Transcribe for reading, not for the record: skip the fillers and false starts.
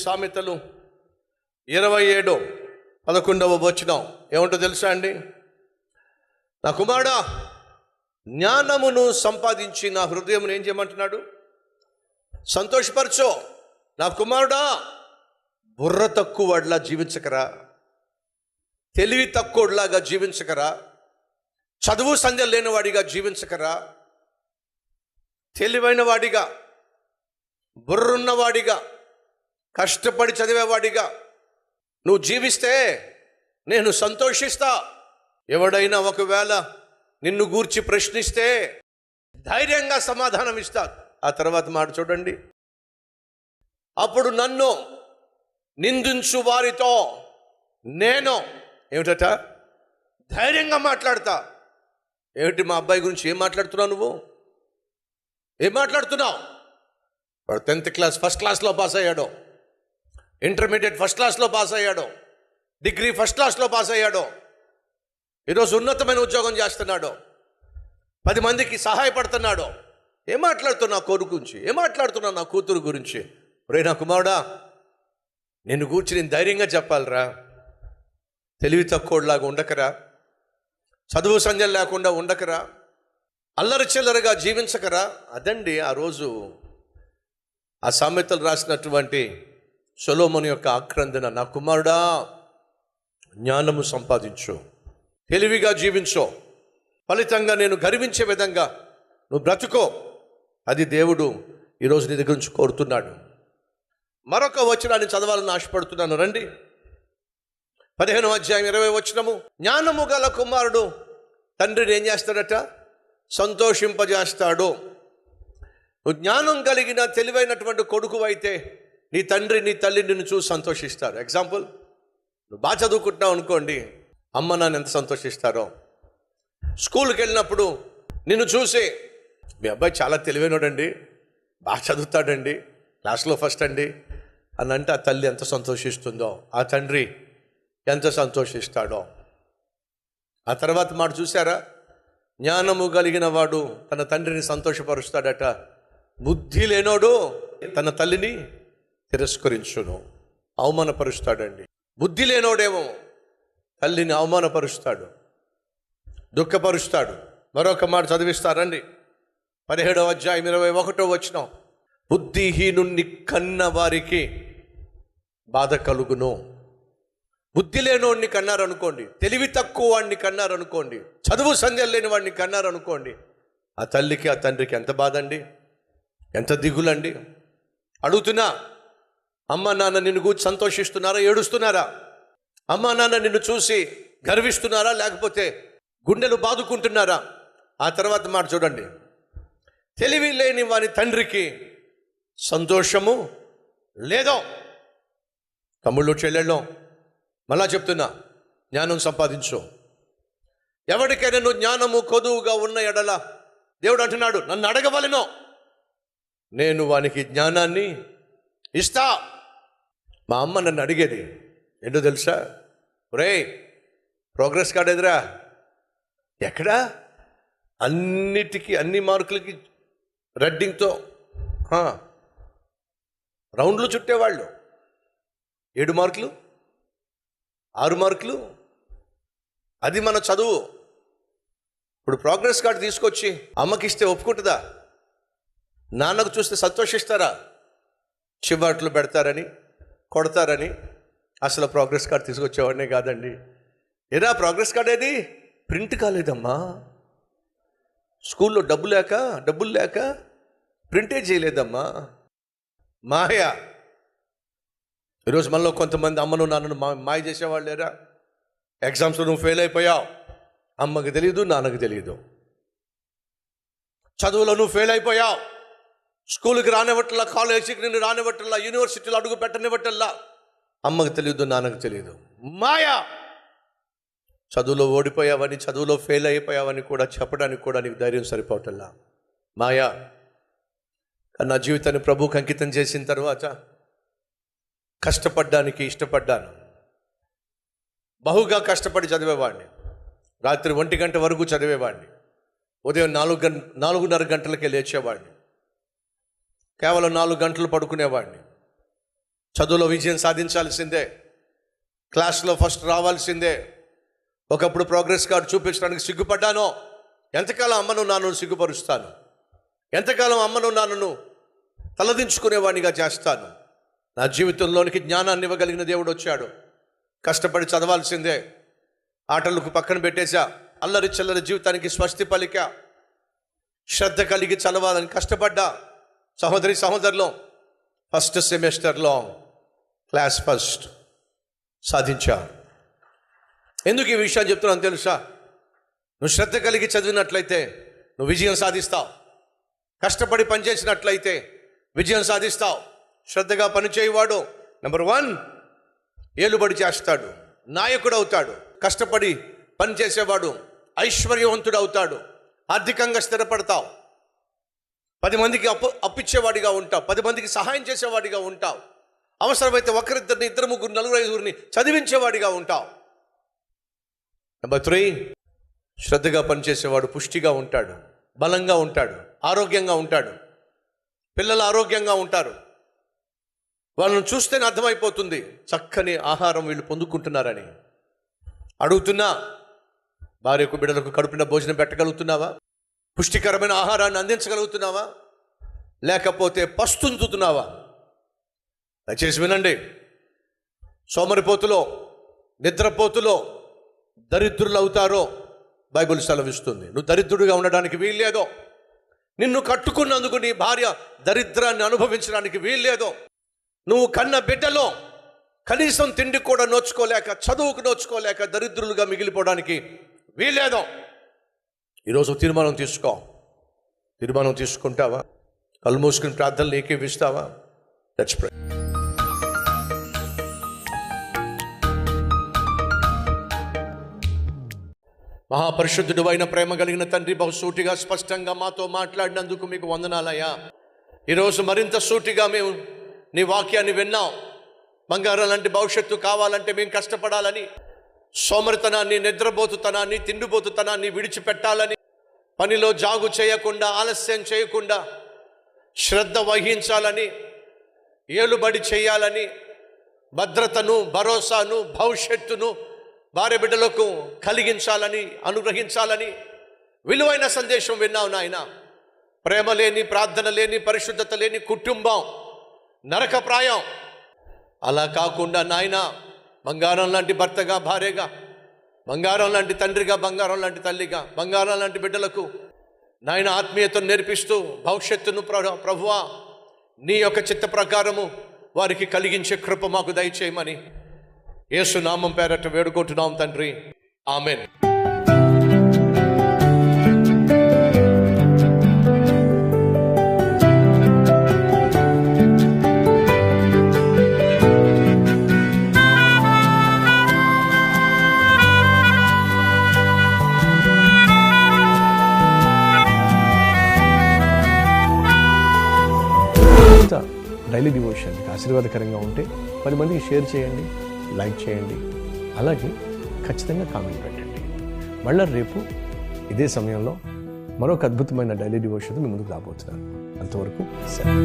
సామెతలు 27:11 ఏమంటో తెలుసా అండి? నా కుమారుడా, జ్ఞానమును సంపాదించి నా హృదయమును ఏం చేయమంటున్నాడు? సంతోషపరచో. నా కుమారుడా, బుర్ర తక్కువ వాడిలా జీవించకరా, తెలివి తక్కువలాగా జీవించకరా, చదువు సంధ్య లేనివాడిగా జీవించకరా, తెలివైన వాడిగా, బుర్రున్నవాడిగా, కష్టపడి చదివేవాడిగా నువ్వు జీవిస్తే నేను సంతోషిస్తా. ఎవడైనా ఒకవేళ నిన్ను గూర్చి ప్రశ్నిస్తే ధైర్యంగా సమాధానం ఇస్తా. ఆ తర్వాత మాట చూడండి, అప్పుడు నన్ను నిందించు వారితో నేను ఏమిటట ధైర్యంగా మాట్లాడతా. ఏమిటి మా అబ్బాయి గురించి ఏం మాట్లాడుతున్నావు? నువ్వు ఏం మాట్లాడుతున్నావు? వాడు 10th క్లాస్ ఫస్ట్ క్లాస్లో పాస్ అయ్యాడు, ఇంటర్మీడియట్ ఫస్ట్ క్లాస్లో పాస్ అయ్యాడు, డిగ్రీ ఫస్ట్ క్లాస్లో పాస్ అయ్యాడు, ఈరోజు ఉన్నతమైన ఉద్యోగం చేస్తున్నాడు, 10 మందికి సహాయపడుతున్నాడు. ఏం మాట్లాడుతున్నా కొడుకు గురించి? ఏం మాట్లాడుతున్నా నా కూతురు గురించి? రే నా కుమారుడా, నిన్ను కూర్చి నేను ధైర్యంగా చెప్పాలిరా. తెలివి తక్కువలాగా ఉండకరా, చదువు సంధ్య లేకుండా ఉండకరా, అల్లరి చిల్లరగా జీవించకరా. అదండి ఆ రోజు ఆ సామెతలు రాసినటువంటి సొలొమోను యొక్క ఆక్రందన. నా కుమారుడా, జ్ఞానము సంపాదించు, తెలివిగా జీవించు, ఫలితంగా నేను గర్వించే విధంగా నువ్వు బ్రతుకో. అది దేవుడు ఈరోజు నీ దగ్గర నుంచి కోరుతున్నాడు. మరొక వచనాన్ని చదవాలని ఆశపడుతున్నాను. రండి, 15:20 జ్ఞానము గల కుమారుడు తండ్రిని ఏం చేస్తాడట? సంతోషింపజేస్తాడు. నువ్వు జ్ఞానం కలిగిన తెలివైనటువంటి కొడుకు అయితే నీ తండ్రి నీ తల్లి నిన్ను చూసి సంతోషిస్తారు. ఎగ్జాంపుల్, నువ్వు బాగా చదువుకుంటున్నావు అనుకోండి, అమ్మ నాన్న ఎంత సంతోషిస్తారో. స్కూల్కి వెళ్ళినప్పుడు నిన్ను చూసి మీ అబ్బాయి చాలా తెలివైనడండి, బాగా చదువుతాడండి, క్లాస్లో ఫస్ట్ అండి అని అంటే ఆ తల్లి ఎంత సంతోషిస్తుందో, ఆ తండ్రి ఎంత సంతోషిస్తాడో. ఆ తర్వాత మాట చూసారా? జ్ఞానము కలిగిన వాడు తన తండ్రిని సంతోషపరుస్తాడట. బుద్ధి లేనోడు తన తల్లిని తిరస్కరించును, అవమానపరుస్తాడండి. బుద్ధి లేనోడేమో తల్లిని అవమానపరుస్తాడు, దుఃఖపరుస్తాడు. మరొక మాట చదివిస్తారండి, 17:21 బుద్ధిహీనుణ్ణి కన్న వారికి బాధ కలుగును. బుద్ధి లేనోడిని కన్నారనుకోండి, తెలివి తక్కువ వాడిని కన్నారనుకోండి, చదువు సంధ్య లేని వాడిని కన్నారనుకోండి, ఆ తల్లికి ఆ తండ్రికి ఎంత బాధ అండి, ఎంత దిగులండి. అడుగుతున్నా, అమ్మ నాన్న నిన్ను కూర్చి సంతోషిస్తున్నారా, ఏడుస్తున్నారా? అమ్మ నాన్న నిన్ను చూసి గర్విస్తున్నారా, లేకపోతే గుండెలు బాదుకుంటున్నారా? ఆ తర్వాత మాట చూడండి, తెలివి లేని వాని తండ్రికి సంతోషము లేదో. తమ్ముళ్ళు చెల్లెళ్ళో మళ్ళా చెప్తున్నా, జ్ఞానం సంపాదించు. ఎవరికైనా నువ్వు జ్ఞానము కొదువుగా ఉన్న ఎడల దేవుడు అంటున్నాడు, నన్ను అడగవలెనో, నేను వానికి జ్ఞానాన్ని ఇస్తా. మా అమ్మ నన్ను అడిగేది ఏంటో తెలుసా? రే, ప్రోగ్రెస్ కార్డ్ ఎదురా? ఎక్కడా? అన్నిటికీ అన్ని మార్కులకి రెడ్డింగ్తో రౌండ్లు చుట్టేవాళ్ళు. 7 మార్కులు 6 మార్కులు, అది మన చదువు. ఇప్పుడు ప్రోగ్రెస్ కార్డు తీసుకొచ్చి అమ్మకిస్తే ఒప్పుకుంటుందా? నాన్నకు చూస్తే సంతోషిస్తారా? చివాట్లు పెడతారని, కొడతారని అసలు ప్రోగ్రెస్ కార్డు తీసుకొచ్చేవాడినే కాదండి. ఏరా ప్రోగ్రెస్ కార్డు ఏది? ప్రింట్ కాలేదమ్మా, స్కూల్లో డబ్బులు లేక ప్రింటే చేయలేదమ్మా. మాయా. ఈరోజు మనలో కొంతమంది అమ్మను నాన్నను మాయ చేసేవాళ్ళు లేరా? ఎగ్జామ్స్లో నువ్వు ఫెయిల్ అయిపోయావు, అమ్మకి తెలియదు, నాన్నకి తెలియదు. చదువులో నువ్వు ఫెయిల్ అయిపోయావు, స్కూల్కి రానివ్వట్లా, కాలేజీకి నిన్ను రానివ్వట్లా, యూనివర్సిటీలో అడుగు పెట్టనివ్వట్లా, అమ్మకి తెలియదు, నాన్నకి తెలియదు. మాయా. చదువులో ఓడిపోయావని, చదువులో ఫెయిల్ అయిపోయావని కూడా చెప్పడానికి కూడా నీకు ధైర్యం సరిపోవట్లా. మాయా. నా జీవితాన్ని ప్రభువుకి అంకితం చేసిన తర్వాత కష్టపడ్డానికి ఇష్టపడ్డాను. బహుగా కష్టపడి చదివేవాడిని, రాత్రి 1 గంట వరకు చదివేవాడిని, ఉదయం 4:30 గంటలకే లేచేవాడిని, కేవలం 4 గంటలు పడుకునేవాడిని. చదువులో విజయం సాధించాల్సిందే, క్లాస్లో ఫస్ట్ రావాల్సిందే. ఒకప్పుడు ప్రోగ్రెస్ కార్డు చూపించడానికి సిగ్గుపడ్డాను. ఎంతకాలం అమ్మను నాన్నను సిగ్గుపరుస్తాను? ఎంతకాలం అమ్మను నాన్నను తలదించుకునేవాడిగా చేస్తాను? నా జీవితంలోనికి జ్ఞానాన్ని ఇవ్వగలిగిన దేవుడు వచ్చాడు. కష్టపడి చదవాల్సిందే. ఆటలకు పక్కన పెట్టేశా. అల్లరి చిల్లరి జీవితానికి స్వస్తి పలిక. శ్రద్ధ కలిగి చదవాలని కష్టపడ్డా. సహోదరులు, ఫస్ట్ సెమిస్టర్లో క్లాస్ ఫస్ట్ సాధించా. ఎందుకు ఈ విషయాన్ని చెప్తున్నాను తెలుసా? నువ్వు శ్రద్ధ కలిగి చదివినట్లయితే నువ్వు విజయం సాధిస్తావు. కష్టపడి పనిచేసినట్లయితే విజయం సాధిస్తావు. శ్రద్ధగా పనిచేయవాడు నెంబర్ 1 ఏలుబడి చేస్తాడు, నాయకుడు అవుతాడు. కష్టపడి పనిచేసేవాడు ఐశ్వర్యవంతుడు అవుతాడు. ఆర్థికంగా స్థిరపడతావు. 10 మందికి అప్పిచ్చేవాడిగా ఉంటావు. 10 మందికి సహాయం చేసేవాడిగా ఉంటావు. అవసరమైతే ఒకరిద్దరిని, 2, 3, 4, 5 చదివించేవాడిగా ఉంటావు. నెంబర్ 3 శ్రద్ధగా పనిచేసేవాడు పుష్టిగా ఉంటాడు, బలంగా ఉంటాడు, ఆరోగ్యంగా ఉంటాడు. పిల్లలు ఆరోగ్యంగా ఉంటారు. వాళ్ళని చూస్తేనే అర్థమైపోతుంది చక్కని ఆహారం వీళ్ళు పొందుకుంటున్నారని. అడుగుతున్నా, భార్యకు బిడ్డలకు కడుపున భోజనం పెట్టగలుగుతున్నావా? పుష్టికరమైన ఆహారాన్ని అందించగలుగుతున్నావా? లేకపోతే పస్తుంచుతున్నావా? దయచేసి వినండి. సోమరిపోతులో, నిద్రపోతులో దరిద్రులు అవుతారో బైబిల్ సెలవిస్తుంది. నువ్వు దరిద్రుడిగా ఉండడానికి వీల్లేదో. నిన్ను కట్టుకున్నందుకు నీ భార్య దరిద్రాన్ని అనుభవించడానికి వీల్లేదో. నువ్వు కన్న బిడ్డలో కనీసం తిండి కూడా నోచుకోలేక, చదువుకు నోచుకోలేక దరిద్రులుగా మిగిలిపోవడానికి వీల్లేదో. ఈరోజు తీర్మానం తీసుకో. తీర్మానం తీసుకుంటావా? కళ్ళు మూసుకుని ప్రార్థనలు ఏకీవిస్తావా? Let's pray. మహాపరిశుద్ధుడు అయిన ప్రేమ కలిగిన తండ్రి, బహుసూటిగా స్పష్టంగా మాతో మాట్లాడినందుకు మీకు వందనాలయ్యా. ఈరోజు మరింత సూటిగా మేము నీ వాక్యాన్ని విన్నాం. బంగారం లాంటి భవిష్యత్తు కావాలంటే మేము కష్టపడాలని, సోమరితనాన్ని, నిద్రపోతుతనాన్ని, తిండిపోతుతనాన్ని విడిచిపెట్టాలని, పనిలో జాగు చేయకుండా, ఆలస్యం చేయకుండా శ్రద్ధ వహించాలని, ఏలుబడి చేయాలని, భద్రతను, భరోసాను, భవిష్యత్తును భార్య బిడ్డలకు కలిగించాలని, అనుగ్రహించాలని విలువైన సందేశం విన్నావు నాయన. ప్రేమ లేని, ప్రార్థన లేని, పరిశుద్ధత లేని కుటుంబం నరకప్రాయం. అలా కాకుండా నాయన, బంగారం లాంటి భర్తగా, భార్యగా, బంగారం లాంటి తండ్రిగా, బంగారం లాంటి తల్లిగా, బంగారం లాంటి బిడ్డలకు నాయన ఆత్మీయతను నేర్పిస్తూ భవిష్యత్తును ప్రభువా నీ యొక్క చిత్త ప్రకారము వారికి కలిగించే కృప మాకు దయచేయమని యేసు నామం పేరట వేడుకుంటున్నాం తండ్రి. ఆమెన్. డైలీ డివోషన్ ఆశీర్వాదకరంగా ఉంటే 10 మందికి షేర్ చేయండి, లైక్ చేయండి, అలాగే ఖచ్చితంగా కామెంట్ పెట్టండి. మళ్ళీ రేపు ఇదే సమయంలో మరొక అద్భుతమైన డైలీ డివోషన్తో మీ ముందుకు రాబోతున్నాను. అంతవరకు సెలవు.